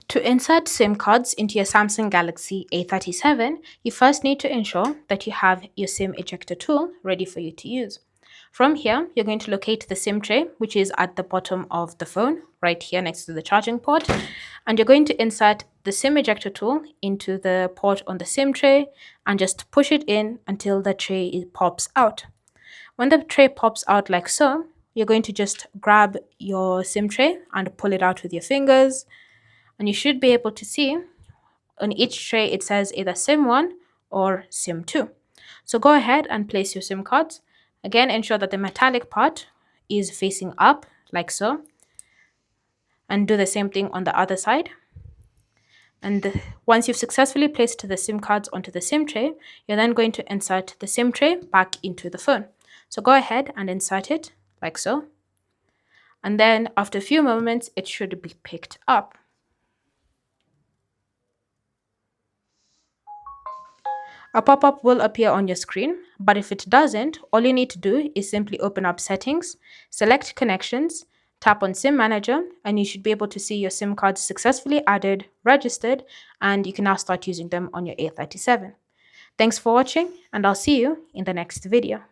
To insert SIM cards into your Samsung Galaxy A37, you first need to ensure that you have your SIM ejector tool ready for you to use. From here, you're going to locate the SIM tray, which is at the bottom of the phone, right here next to the charging port. And you're going to insert the SIM ejector tool into the port on the SIM tray and just push it in until the tray pops out. When the tray pops out like so, you're going to just grab your SIM tray and pull it out with your fingers. And you should be able to see on each tray it says either SIM 1 or SIM 2. So go ahead and place your SIM cards. Again, ensure that the metallic part is facing up like so. And do the same thing on the other side. And once you've successfully placed the SIM cards onto the SIM tray, you're then going to insert the SIM tray back into the phone. So go ahead and insert it like so. And then after a few moments, it should be picked up. A pop-up will appear on your screen, but if it doesn't, all you need to do is simply open up Settings, select Connections, tap on SIM Manager, and you should be able to see your SIM cards successfully added, registered, and you can now start using them on your A37. Thanks for watching, and I'll see you in the next video.